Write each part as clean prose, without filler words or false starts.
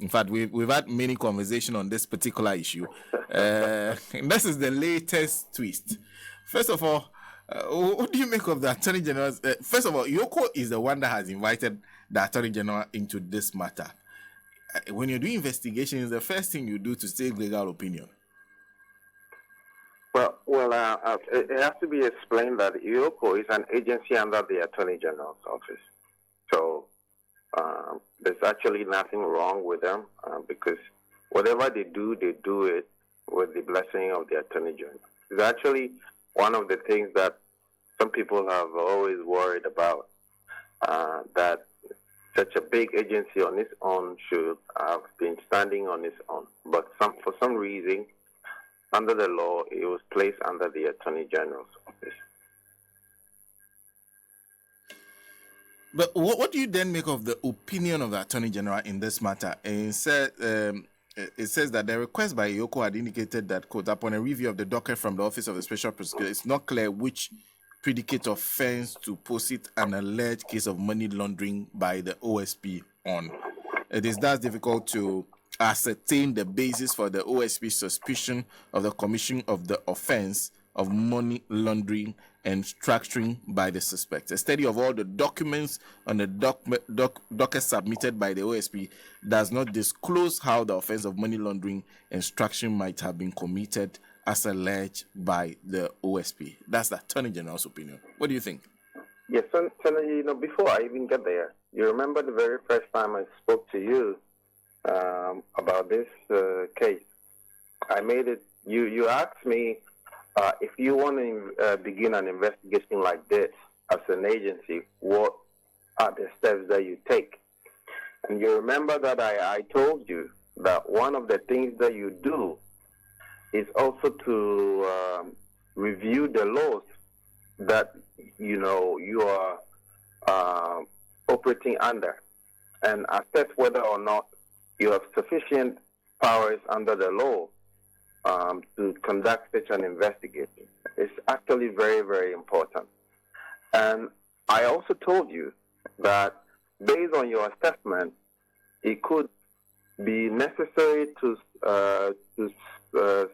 In fact, we've had many conversations on this particular issue. And this is the latest twist. First of all, what do you make of the Attorney General? First of all, EOCO is the one that has invited the Attorney General into this matter. When you're doing investigations, the first thing you do to state legal opinion. Well, it has to be explained that EOCO is an agency under the Attorney General's office. So there's actually nothing wrong with them because whatever they do it with the blessing of the Attorney General. It's actually one of the things that some people have always worried about, that such a big agency on its own should have been standing on its own. But for some reason, under the law, it was placed under the Attorney General's office. But what do you then make of the opinion of the Attorney General in this matter? It says that the request by EOCO had indicated that, quote, upon a review of the docket from the Office of the Special Prosecutor, it's not clear which predicate offense to posit an alleged case of money laundering by the OSP on. It is thus difficult to ascertain the basis for the OSP's suspicion of the commission of the offense of money laundering and structuring by the suspect. A study of all the documents on the docket submitted by the OSP does not disclose how the offense of money laundering and structuring might have been committed as alleged by the OSP. That's the Attorney General's opinion. What do you think? Yes, Senator, before I even get there, you remember the very first time I spoke to you about this case. I made it, you asked me if you want to begin an investigation like this as an agency, what are the steps that you take? And you remember that I told you that one of the things that you do is also to review the laws that you are operating under and assess whether or not you have sufficient powers under the law to conduct such an investigation. It's actually very, very important. And I also told you that based on your assessment, it could be necessary to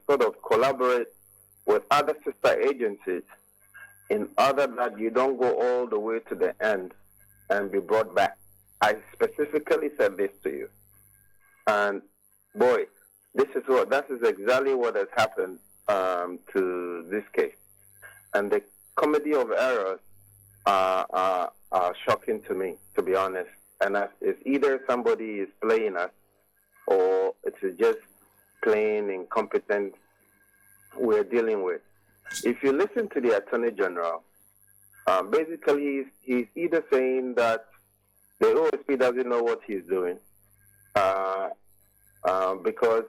sort of collaborate with other sister agencies in order that you don't go all the way to the end and be brought back. I specifically said this to you. And boy, that is exactly what has happened to this case. And the comedy of errors are shocking to me, to be honest. And it's either somebody is playing us or it is just plain incompetence we're dealing with. If you listen to the Attorney General, basically he's either saying that the OSP doesn't know what he's doing because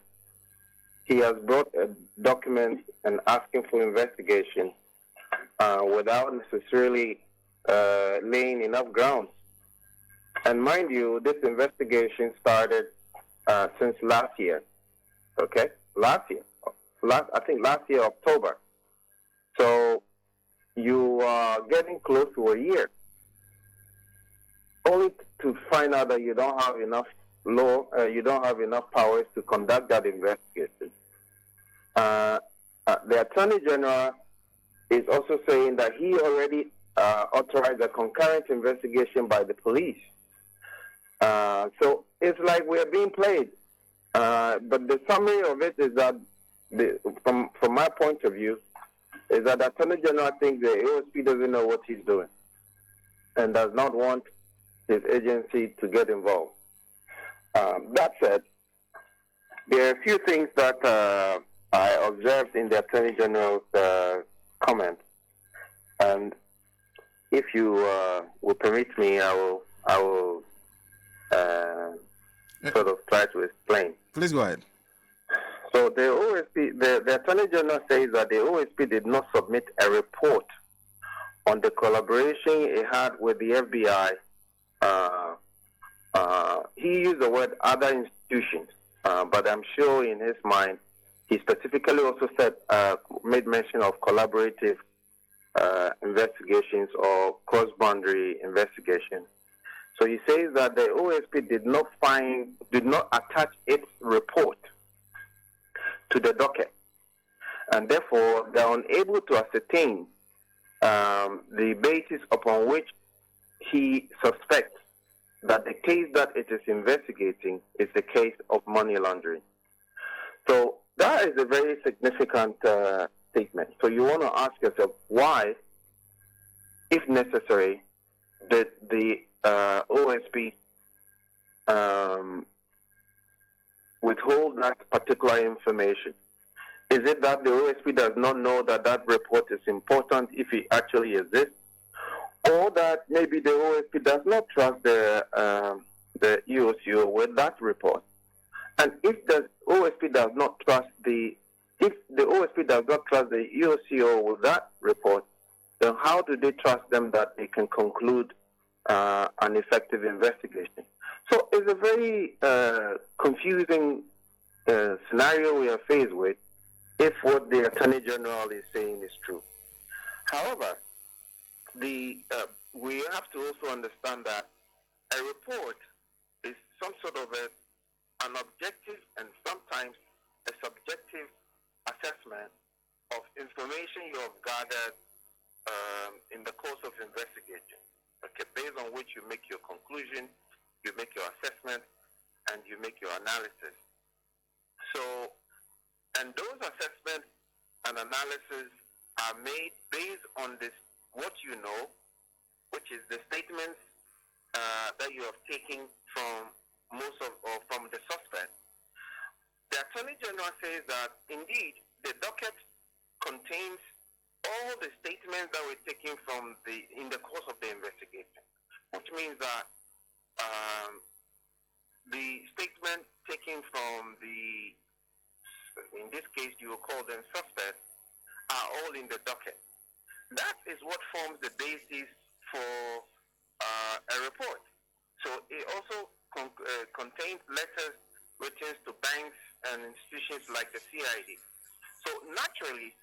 he has brought a document and asking for investigation without necessarily laying enough grounds. And mind you, this investigation started since last year. Okay? Last year, October. So you are getting close to a year, only to find out that you don't have enough you don't have enough powers to conduct that investigation. The Attorney General is also saying that he already authorized a concurrent investigation by the police. So it's like we are being played. But the summary of it is that, from my point of view, is that the Attorney General thinks the AOSP doesn't know what he's doing and does not want his agency to get involved. That said, there are a few things that I observed in the Attorney General's comment, and if you will permit me, I will sort of try to explain. Please go ahead. So the OSP, the Attorney General says that the OSP did not submit a report on the collaboration it had with the FBI. He used the word other institutions, but I'm sure in his mind he specifically also said made mention of collaborative investigations or cross-boundary investigations. So he says that the OSP did not attach its report to the docket, and therefore they are unable to ascertain the basis upon which he suspects that the case that it is investigating is the case of money laundering. So that is a very significant statement. So you want to ask yourself why, if necessary, did the OSP withhold that particular information? Is it that the OSP does not know that that report is important if it actually exists? Or that maybe the OSP does not trust the EOCO with that report? And if the OSP does not trust the EOCO with that report, then how do they trust them that they can conclude an effective investigation? So it's a very confusing scenario we are faced with if what the Attorney General is saying is true. However, we have to also understand that a report is some sort of an objective and sometimes a subjective assessment of information you have gathered in the course of investigation. Okay, based on which you make your conclusion, you make your assessment, and you make your analysis. So, and those assessments and analysis are made based on this, what you know, which is the statements that you have taken from from the suspect. The Attorney General says that indeed the docket contains all the statements that were taken in the course of the investigation, which means that the statement taken from in this case you will call them suspects, are all in the docket. That is what forms the basis for a report. So it also contains letters written to banks and institutions like the CID. So naturally,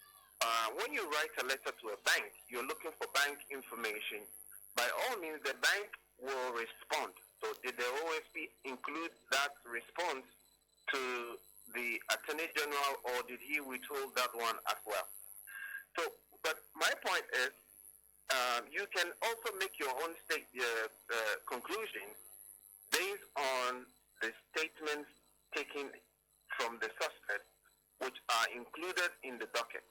when you write a letter to a bank, you're looking for bank information. By all means, the bank will respond. So did the OSP include that response to the Attorney General, or did he withhold that one as well? So, but my point is, you can also make your own conclusion based on the statements taken from the suspect, which are included in the docket,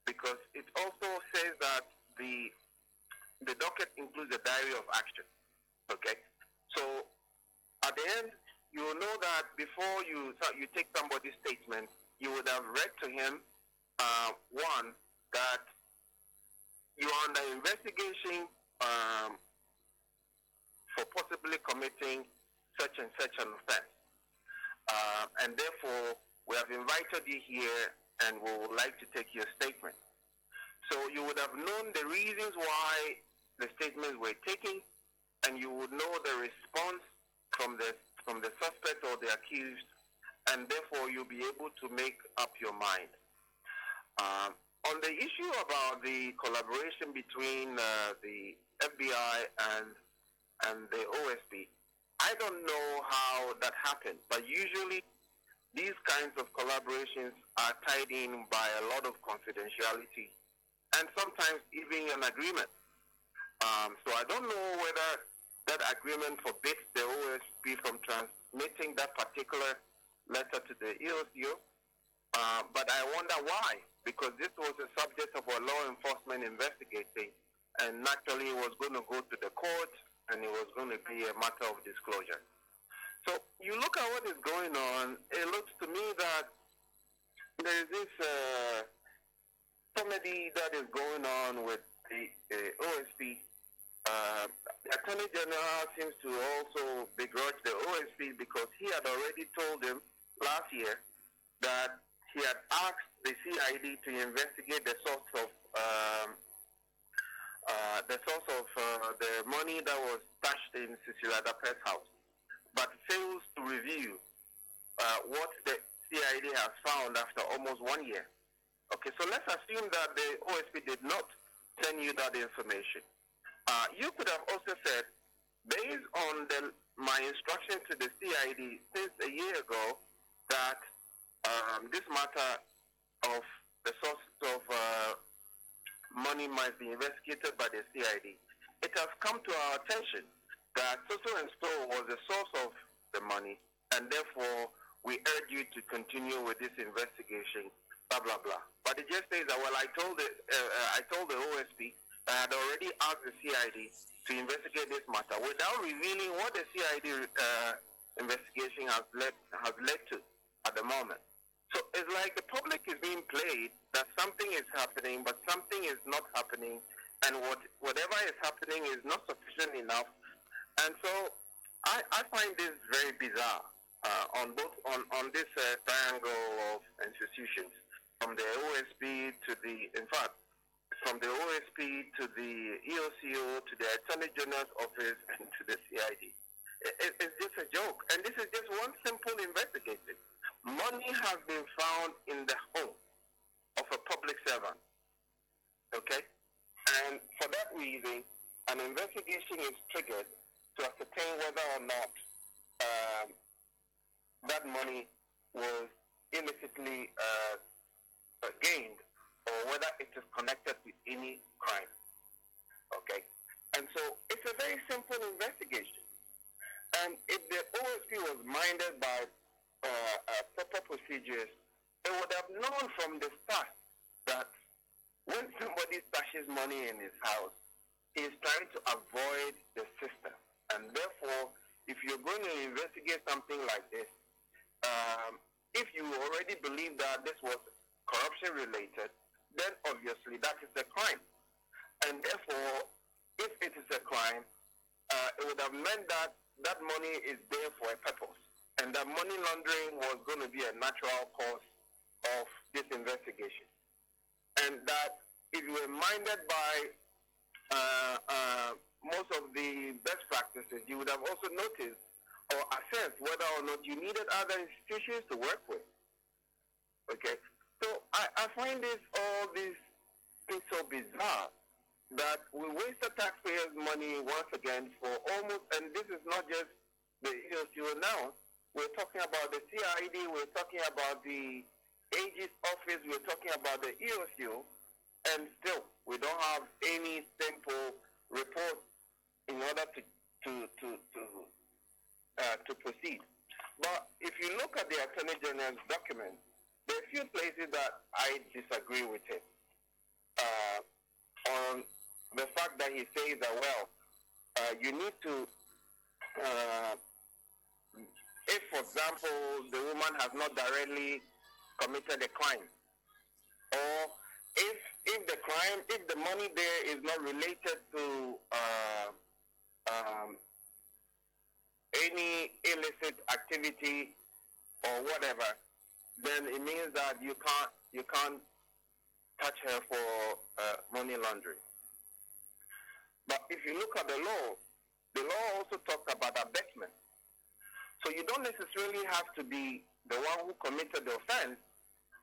because it also says that the docket includes a diary of action. Okay, so at the end, you will know that before you take somebody's statement, you would have read to him one, that you are under investigation for possibly committing such and such an offense. And therefore, we have invited you here and we would like to take your statement. So you would have known the reasons why the statements were taken, and you would know the response from the suspect or the accused, and therefore you'll be able to make up your mind. On the issue about the collaboration between the FBI and the OSP, I don't know how that happened, but usually these kinds of collaborations are tied in by a lot of confidentiality and sometimes even an agreement. So I don't know whether that agreement forbids the OSP from transmitting that particular letter to the EOCO, but I wonder why, because this was a subject of a law enforcement investigating, and naturally it was going to go to the court, and it was going to be a matter of disclosure. So you look at what is going on, it looks to me that there is this comedy that is going on with the OSP. The Attorney General seems to also begrudge the OSP because he had already told him last year that he had asked the CID to investigate the source of the money that was stashed in Cecilia Dapaah's house, but fails to review what the CID has found after almost 1 year. Okay, so let's assume that the OSP did not send you that information. You could have also said, based on my instruction to the CID since a year ago that this matter of the source of money might be investigated by the CID, it has come to our attention that so and so was the source of the money, and therefore we urge you to continue with this investigation, blah, blah, blah. But it just says that, well, I told the OSP that I had already asked the CID to investigate this matter without revealing what the CID investigation has led to at the moment. So it's like the public is being played that something is happening, but something is not happening, and whatever is happening is not sufficient enough. And so I find this very bizarre on this triangle of institutions, from the OSP to from the OSP to the EOCO to the Attorney General's office and to the CID. It's just a joke. And this is just one simple investigation. Money has been found in the home of a public servant. Okay? And for that reason, an investigation is triggered to ascertain whether or not that money was illicitly gained, or whether it is connected to any crime. Okay? And so it's a very simple investigation. And if the OSP was minded by proper procedures, they would have known from the start that when somebody stashes money in his house, he is trying to avoid the system. And therefore, if you're going to investigate something like this, if you already believe that this was corruption related, then obviously that is a crime. And therefore, if it is a crime, it would have meant that that money is there for a purpose, and that money laundering was going to be a natural cause of this investigation. And that if you were minded by most of the best practices, you would have also noticed or assessed whether or not you needed other institutions to work with. Okay? So I find all these things so bizarre that we waste the taxpayers' money once again for almost, and this is not just the EOCO now, we're talking about the CID, we're talking about the AG's office, we're talking about the EOCO, and still we don't have any simple report in order to proceed. But if you look at the Attorney General's document, there are a few places that I disagree with him on the fact that he says that, well, you need to, if, for example, the woman has not directly committed a crime, or if the money there is not related to any illicit activity or whatever, then it means that you can't touch her for money laundering. But if you look at the law also talks about abetment. So you don't necessarily have to be the one who committed the offense,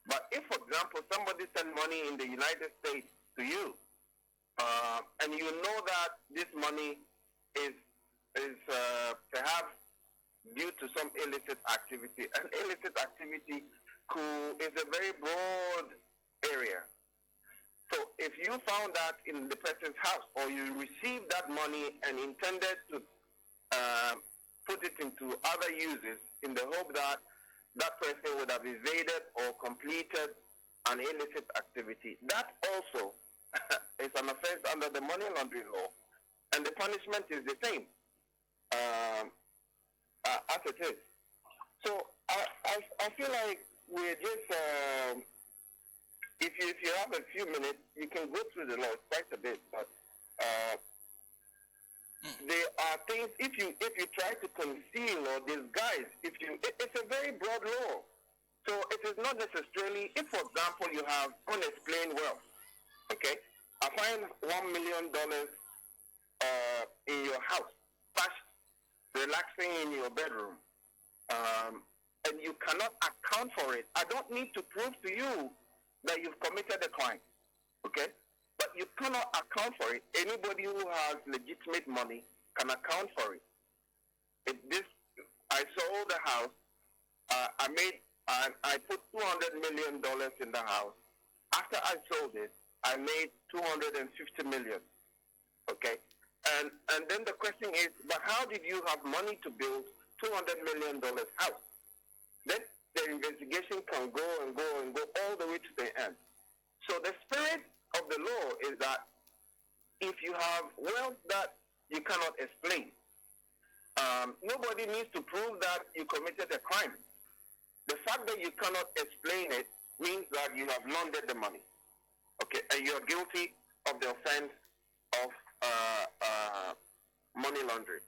but if, for example, somebody sent money in the United States to you, and you know that this money is perhaps due to some illicit activity, and illicit activity is a very broad area. So if you found that in the person's house, or you received that money and intended to put it into other uses in the hope that that person would have evaded or completed an illicit activity, that also is an offense under the money laundering law, and the punishment is the same as it is. So I feel like we're just if you have a few minutes, you can go through the law quite a bit, but there are things, if you try to conceal or disguise, it's a very broad law. So it is not necessarily, if, for example, you have unexplained wealth, okay, I find $1 million in your house, stashed, relaxing in your bedroom, and you cannot account for it. I don't need to prove to you that you've committed a crime, okay? But you cannot account for it. Anybody who has legitimate money can account for it. I sold the house. I put $200 million in the house. After I sold it, I made $250 million. Okay, and then the question is, but how did you have money to build $200 million house? Then the investigation can go and go and go all the way to the end. So the spirit of the law is that if you have wealth that you cannot explain, nobody needs to prove that you committed a crime. The fact that you cannot explain it means that you have laundered the money. Okay, and you are guilty of the offense of money laundering.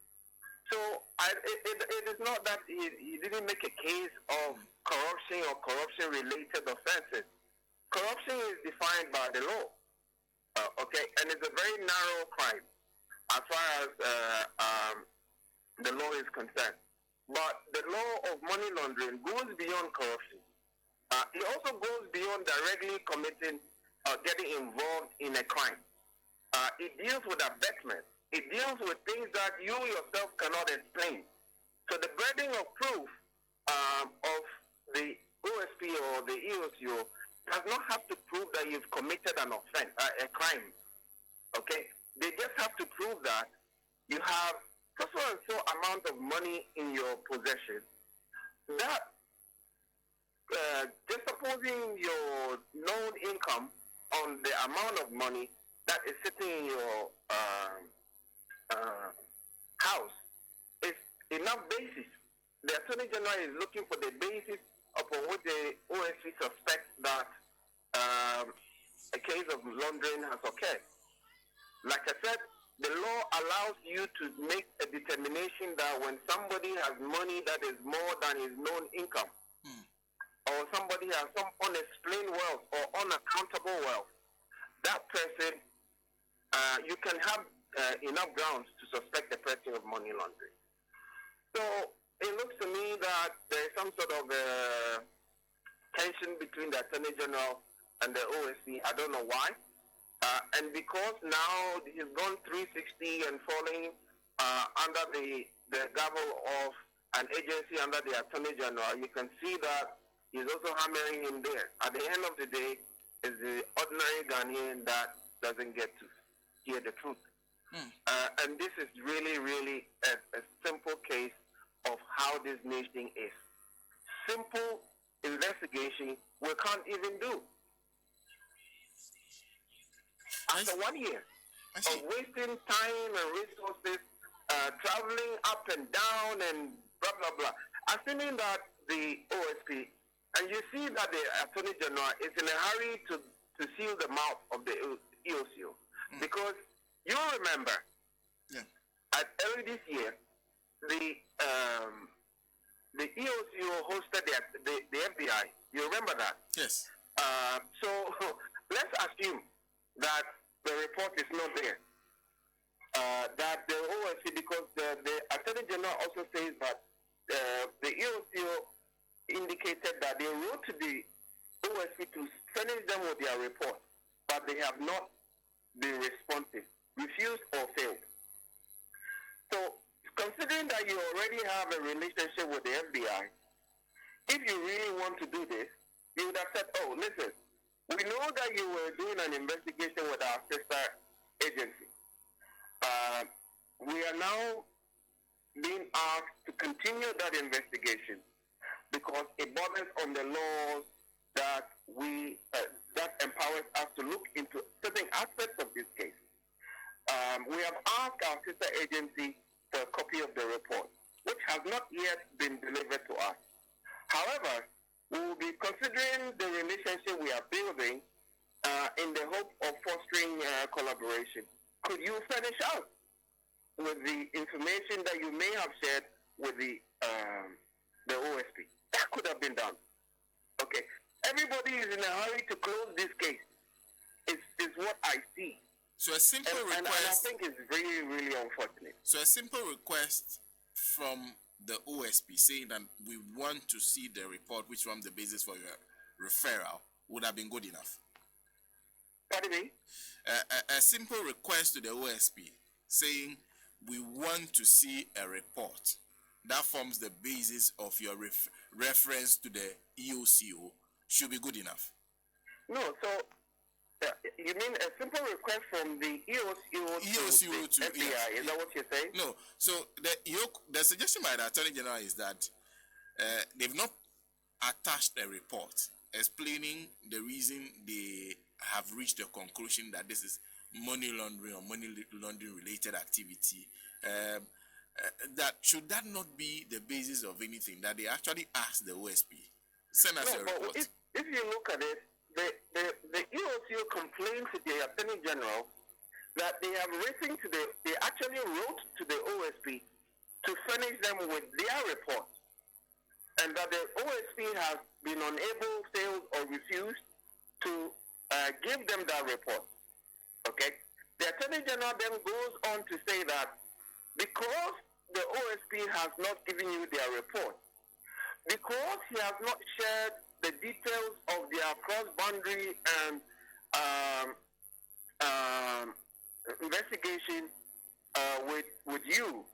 So it is not that he didn't make a case of corruption or corruption-related offenses. Corruption is defined by the law, okay, and it's a very narrow crime as far as the law is concerned. But the law of money laundering goes beyond corruption. It also goes beyond directly committing or getting involved in a crime. It deals with abetment. It deals with things that you yourself cannot explain. So the burden of proof of the OSP or the EOCO does not have to prove that you've committed an offense, a crime. Okay? They just have to prove that you have so and so amount of money in your possession. That, just supposing your known income on the amount of money that is sitting in your house is enough basis. The Attorney General is looking for the basis upon which the OSC suspects that a case of laundering has occurred. Like I said, the law allows you to make a determination that when somebody has money that is more than his known income, or somebody has some unexplained wealth or unaccountable wealth, that person, you can have enough grounds to suspect the person of money laundering. So it looks to me that there is some sort of tension between the Attorney General and the OSC. I don't know why. And because now he's gone 360 and falling under the gavel of an agency under the Attorney General, you can see that he's also hammering him there. At the end of the day, it's the ordinary Ghanaian that doesn't get to hear the truth. And this is really, really a simple case of how this nation is. Simple investigation we can't even do. After 1 year of wasting time and resources, traveling up and down and blah, blah, blah, assuming that the OSP, and you see that the Attorney General is in a hurry to seal the mouth of the EOCO. Because you remember, early this year, the EOCO hosted the FBI. You remember that? Yes. So let's assume that the report is not there. That the OSC, because the Attorney General also says that the EOCO indicated that they wrote to the OSC to furnish them with their report, but they have not been responsive, refused or failed. So, considering that you already have a relationship with the FBI, if you really want to do this, you would have said, oh, listen, we know that you were doing an investigation with our sister agency. We are now being asked to continue that investigation because it borders on the laws that that empowers us to look into certain aspects of this case. We have asked our sister agency for a copy of the report, which has not yet been delivered to us. However, we will be considering the relationship we are building in the hope of fostering collaboration. Could you furnish us with the information that you may have shared with the OSP? That could have been done. Okay. Everybody is in a hurry to close this case. Is what I see. So a simple request. And I think it's really, really unfortunate. So a simple request from the OSP saying that we want to see the report, which forms the basis for your referral, would have been good enough. Pardon me? A simple request to the OSP saying we want to see a report that forms the basis of your reference to the EOCO should be good enough. No, so you mean a simple request from the EOCO to the FBI? Yes. Is that what you're saying? No. So the suggestion by the Attorney General is that they've not attached a report explaining the reason they have reached the conclusion that this is money laundering or money laundering related activity. That should that not be the basis of anything, that they actually ask the OSP, send us a report? If you look at it, the EOCO complained to the Attorney General that they actually wrote to the OSP to furnish them with their report, and that the OSP has been unable, failed, or refused to give them that report. Okay? The Attorney General then goes on to say that because the OSP has not given you their report, because he has not shared the details of their cross-boundary and investigation with you,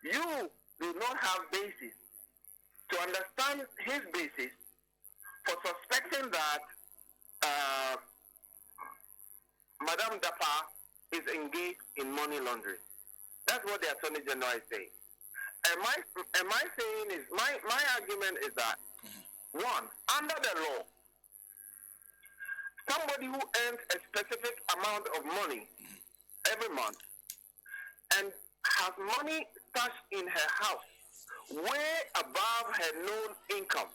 you do not have basis to understand his basis for suspecting that Madam Dapaah is engaged in money laundering. That's what the Attorney General is saying. And my saying is, my argument is that, one, under the law, somebody who earns a specific amount of money every month and has money stashed in her house way above her known income,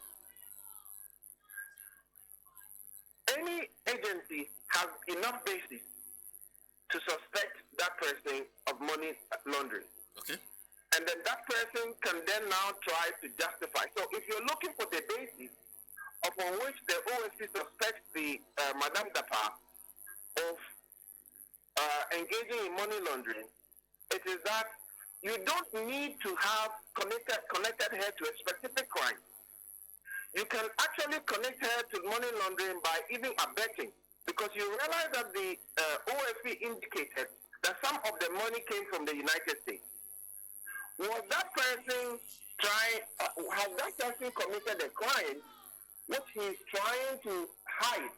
any agency has enough basis to suspect that person of money laundering. Okay. And then that person can then now try to justify. So if you're looking for the basis upon which the OSC suspects the Madame Dapaah of engaging in money laundering, it is that you don't need to have connected her to a specific crime. You can actually connect her to money laundering by even abetting, because you realize that the OSP indicated that some of the money came from the United States. Was that person has that person committed a crime which he is trying to hide,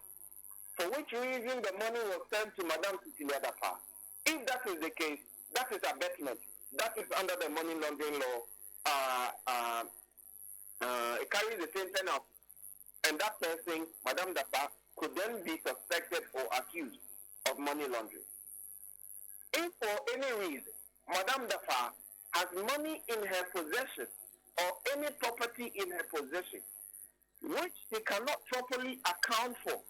for which reason the money was sent to Madame Cecilia Dapaah? If that is the case, that is abetment. That is under the money laundering law. It carries the same penalty. And that person, Madame Dapaah, could then be suspected or accused of money laundering. If for any reason Madame Dapaah has money in her possession or any property in her possession which she cannot properly account for,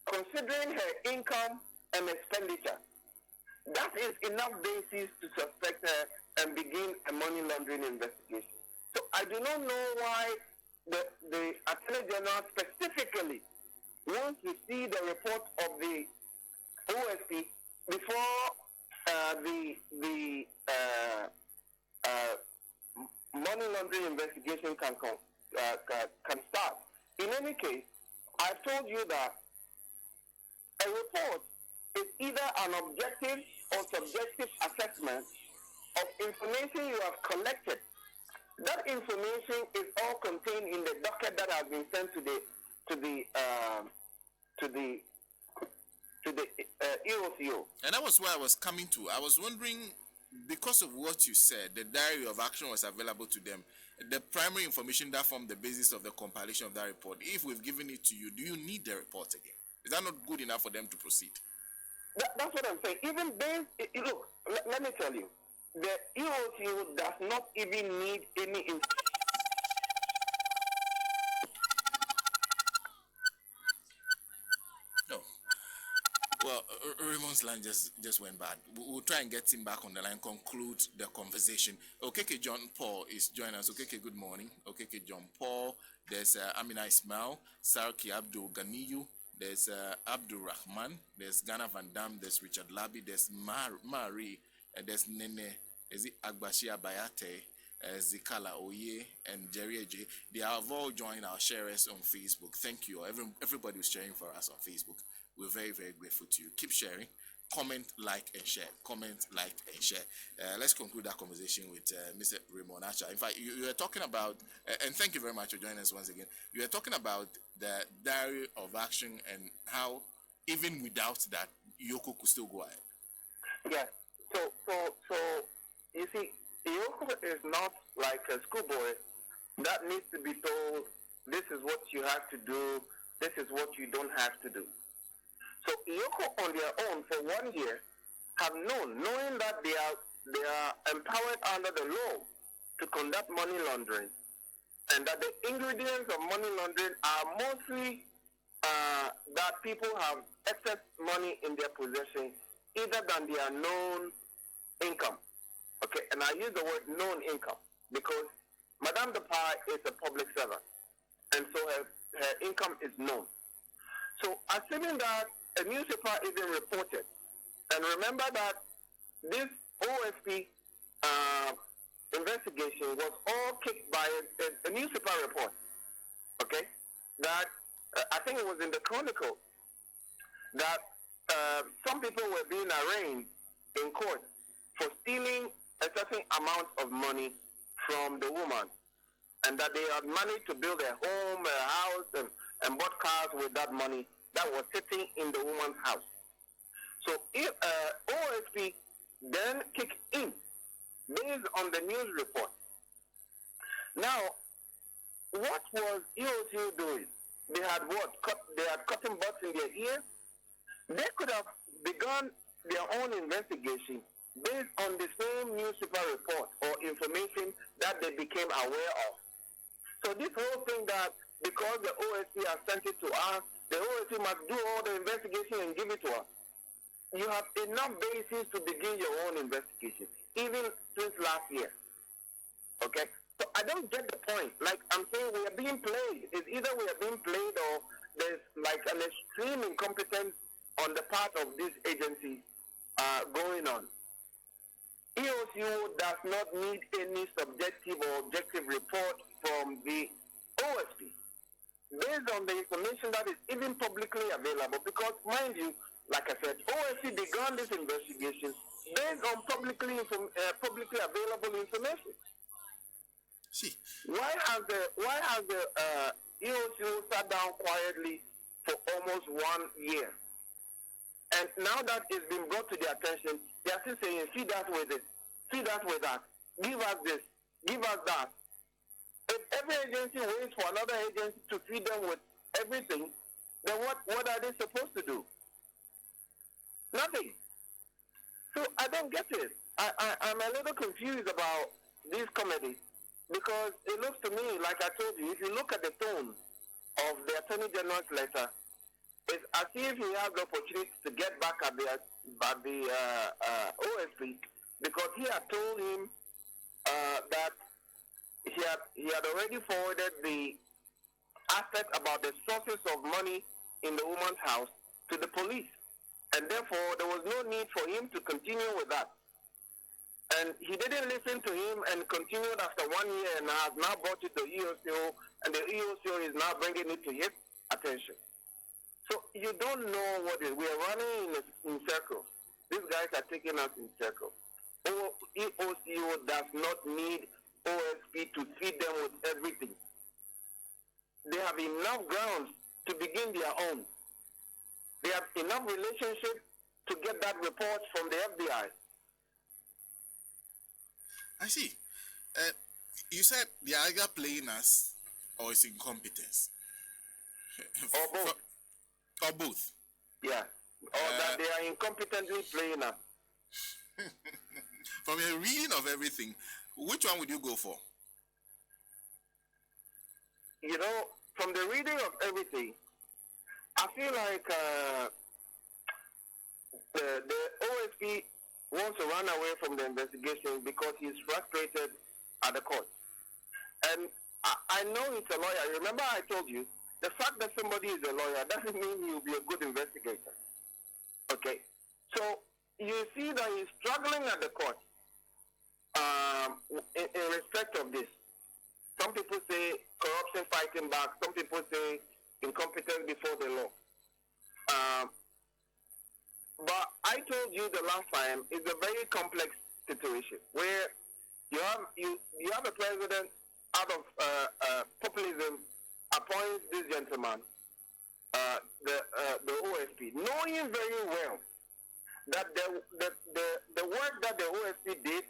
considering her income and expenditure, that is enough basis to suspect her and begin a money laundering investigation. So I do not know why the Attorney General specifically wants to see the report of the OSP before the money laundering investigation can start. In any case, I've told you that a report is either an objective or subjective assessment of information you have collected. That information is all contained in the docket that has been sent to the EOCO. And that was where I was coming to. I was wondering, because of what you said, the diary of action was available to them. The primary information that formed the basis of the compilation of that report, if we've given it to you, do you need the report again? Is that not good enough for them to proceed? That's what I'm saying. Even based, look, let me tell you, the EOCO does not even need any information. No. Well, Raymond's line just went bad. We'll try and get him back on the line, conclude the conversation. OKK John Paul is joining us. OKK, good morning. OKK John Paul. There's Amina Ismail, Sarki Abdul Ganiyu. There's Abdul Rahman. There's Ghana Van Dam. There's Richard Labi. There's Marie. There's Nene. Is it Agbashia Bayate? Zikala Oye and Jerry AJ. They have all joined our sharers on Facebook. Thank you. Everybody who's sharing for us on Facebook. We're very, very grateful to you. Keep sharing. comment, like, and share. Comment, like, and share. Let's conclude that conversation with Mr. Raymond Archer. In fact, you were talking about, and thank you very much for joining us once again. You were talking about the diary of action and how even without that, EOCO could still go ahead. Yes. So you see, EOCO is not like a schoolboy that needs to be told, this is what you have to do, this is what you don't have to do. So EOCO on their own for 1 year have knowing that they are empowered under the law to conduct money laundering, and that the ingredients of money laundering are mostly that people have excess money in their possession, either than their known income. Okay, and I use the word known income because Madame Dapaah is a public servant, and so her income is known. So assuming that a newspaper isn't reported, and remember that this OSP investigation was all kicked by a newspaper report, okay, that I think it was in the Chronicle, that some people were being arraigned in court for stealing a certain amount of money from the woman, and that they had managed to build a home, a house, and bought cars with that money that was sitting in the woman's house. So if OSP then kicked in based on the news report. Now, what was EOCO doing? They had what? They had cotton buds in their ears. They could have begun their own investigation based on the same newspaper report or information that they became aware of. So this whole thing that because the OSP has sent it to us, the OSP must do all the investigation and give it to us. You have enough basis to begin your own investigation, even since last year. Okay? So I don't get the point. Like I'm saying, we are being played. It's either we are being played or there's like an extreme incompetence on the part of these agencies going on. EOCO does not need any subjective or objective report from the OSP based on the information that is even publicly available. Because, mind you, like I said, OSP began this investigation based on publicly available information. See, why has the EOCO sat down quietly for almost 1 year? And now that it's been brought to their attention, they are still saying, see that with this, see that with that, give us this, give us that. If every agency waits for another agency to feed them with everything, then what are they supposed to do? Nothing. So I don't get it. I'm a little confused about these committees because it looks to me, like I told you, if you look at the tone of the Attorney General's letter, it's as if he has the opportunity to get back at the OSP because he had told him that he had already forwarded the aspect about the sources of money in the woman's house to the police. And therefore, there was no need for him to continue with that. And he didn't listen to him and continued after 1 year and has now brought it to EOCO, and the EOCO is now bringing it to his attention. So you don't know what it is. We are running in circles. These guys are taking us in circles. EOCO does not need OSP to feed them with everything. They have enough grounds to begin their own. They have enough relationship to get that report from the FBI. I see. You said they are either playing us or it's incompetence. Or both. Or both. Yeah. Or that they are incompetently playing us. From a reading of everything, which one would you go for? You know, from the reading of everything, I feel like the OSP wants to run away from the investigation because he's frustrated at the court. And I know he's a lawyer. Remember I told you, the fact that somebody is a lawyer doesn't mean he'll be a good investigator. Okay? So you see that he's struggling at the court in respect of this. Some people say corruption fighting back. Some people say incompetence before the law. But I told you the last time, it's a very complex situation where you have a president out of populism appoints this gentleman, the OSP, knowing very well that the work that the OSP did,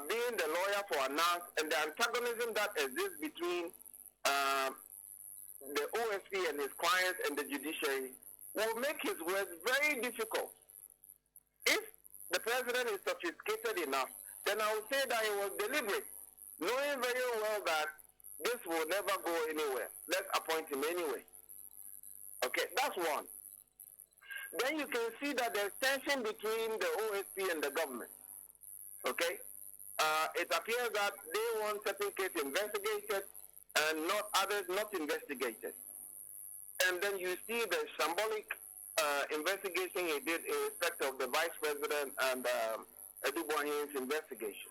being the lawyer for Anas, and the antagonism that exists between the OSP and his clients and the judiciary will make his work very difficult. If the president is sophisticated enough, then I would say that he was deliberate, knowing very well that this will never go anywhere. Let's appoint him anyway. Okay, that's one. Then you can see that there's tension between the OSP and the government. Okay? It appears that they want certain cases investigated and not others not investigated. And then you see the shambolic investigation he did in respect of the vice president and Edubuahin's investigation.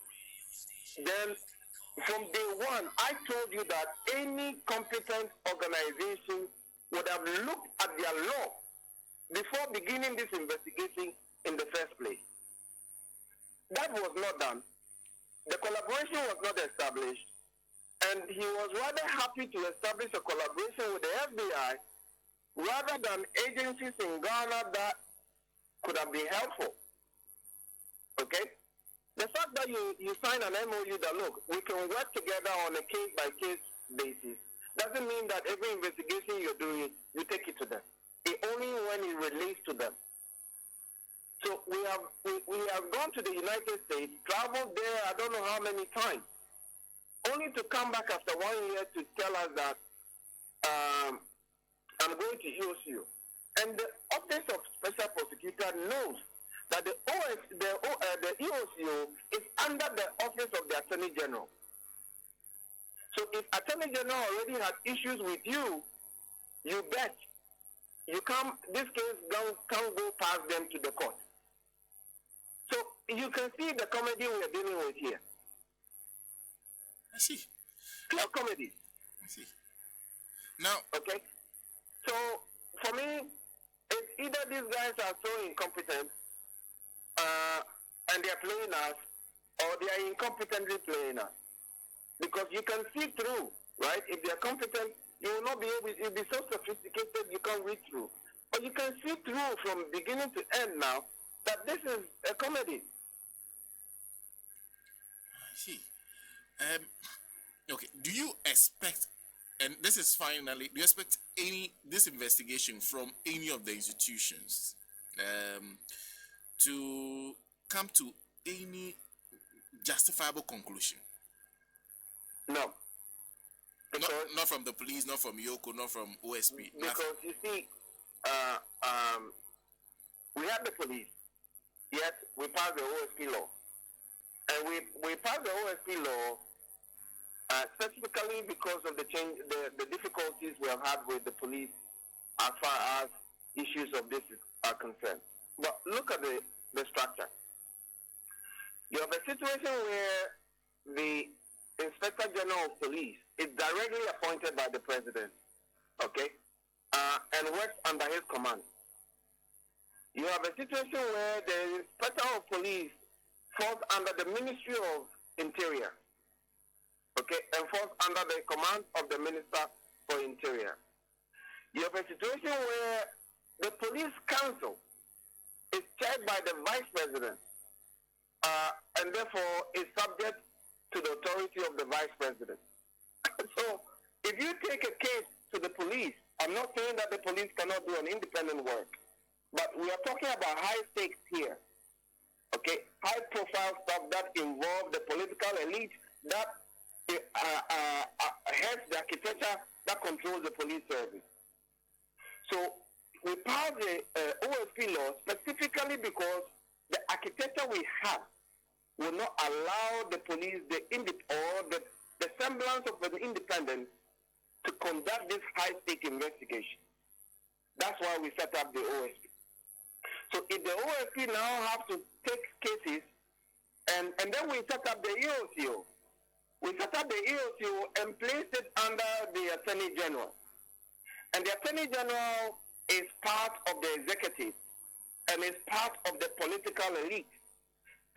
Then from day one, I told you that any competent organization would have looked at their law before beginning this investigation in the first place. That was not done. The collaboration was not established, and he was rather happy to establish a collaboration with the FBI rather than agencies in Ghana that could have been helpful. Okay? The fact that you sign an MOU that, look, we can work together on a case-by-case basis doesn't mean that every investigation you're doing, you take it to them. It only when it relates to them. So we have gone to the United States, traveled there I don't know how many times, only to come back after 1 year to tell us that I'm going to EOCO. And the Office of Special Prosecutor knows that the EOCO is under the Office of the Attorney General. So if Attorney General already had issues with you, you bet this case can't go past them to the court. So you can see the comedy we are dealing with here. I see. Clear comedy. I see. Now, okay. So for me, it's either these guys are so incompetent and they are playing us, or they are incompetently playing us. Because you can see through, right? If they are competent, you will not be able. You'll be so sophisticated you can't read through. But you can see through from beginning to end now that this is a comedy. I see. Okay. Do you expect, and this is finally, do you expect this investigation from any of the institutions to come to any justifiable conclusion? No. Not from the police, not from EOCO, not from OSP. Because you see, we have the police, yet we passed the OSP law. And we passed the OSP law specifically because of the difficulties we have had with the police as far as issues of this are concerned. But look at the structure. You have a situation where the Inspector General of Police is directly appointed by the President, okay, and works under his command. You have a situation where the Inspector of Police falls under the Ministry of Interior, okay, and falls under the command of the Minister for Interior. You have a situation where the Police Council is chaired by the Vice President, and therefore is subject to the authority of the Vice President. So, if you take a case to the police, I'm not saying that the police cannot do an independent work, but we are talking about high stakes here, okay? High profile stuff that involve the political elite that heads the architecture that controls the police service. So, we passed the OSP law specifically because the architecture we have will not allow the police the semblance of an independence to conduct this high-stake investigation. That's why we set up the OSP. So if the OSP now have to take cases, and then we set up the EOCO. We set up the EOCO and placed it under the Attorney General. And the Attorney General is part of the executive. and is part of the political elite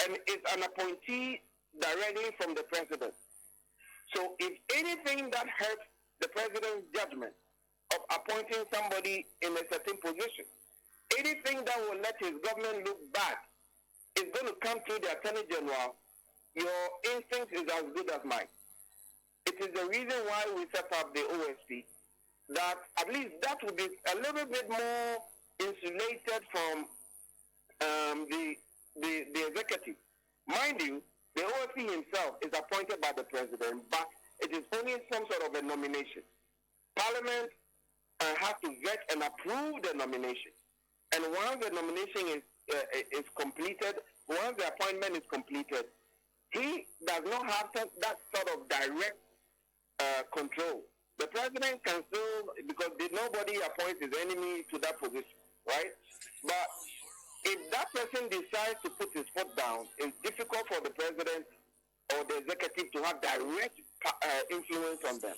and is an appointee directly from the president. So if anything that hurts the president's judgment of appointing somebody in a certain position, anything that will let his government look bad is going to come through the Attorney General, your instinct is as good as mine. It is the reason why we set up the OSP, that at least that would be a little bit more insulated from the executive. Mind you, the OSP himself is appointed by the president, but it is only some sort of a nomination. Parliament has to vet and approve the nomination. And once the nomination is completed, once the appointment is completed, he does not have that sort of direct control. The president can still, because nobody appoints his enemy to that position, right? But if that person decides to put his foot down, it's difficult for the president or the executive to have direct influence on them.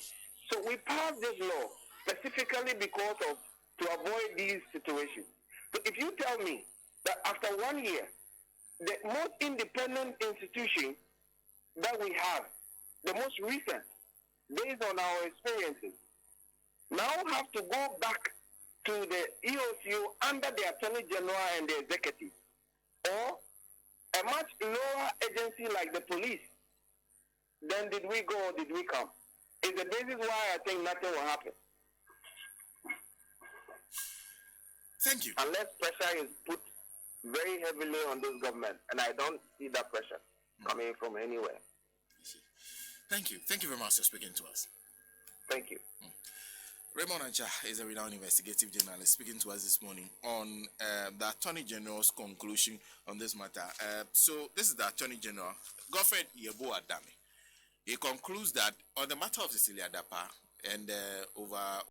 So we passed this law specifically because of, to avoid these situations. So if you tell me that after 1 year, the most independent institution that we have, the most recent, based on our experiences, now have to go back to the EOCO under the Attorney General and the executive, or a much lower agency like the police, then did we go or did we come? Is the basis why I think nothing will happen. Thank you. Unless pressure is put very heavily on this government, and I don't see that pressure coming from anywhere. Thank you. Thank you very much for speaking to us. Thank you. Raymond Archer is a renowned investigative journalist speaking to us this morning on the Attorney General's conclusion on this matter. So this is the Attorney General, Godfred Yeboah Dame. He concludes that on the matter of Cecilia Dapaah and over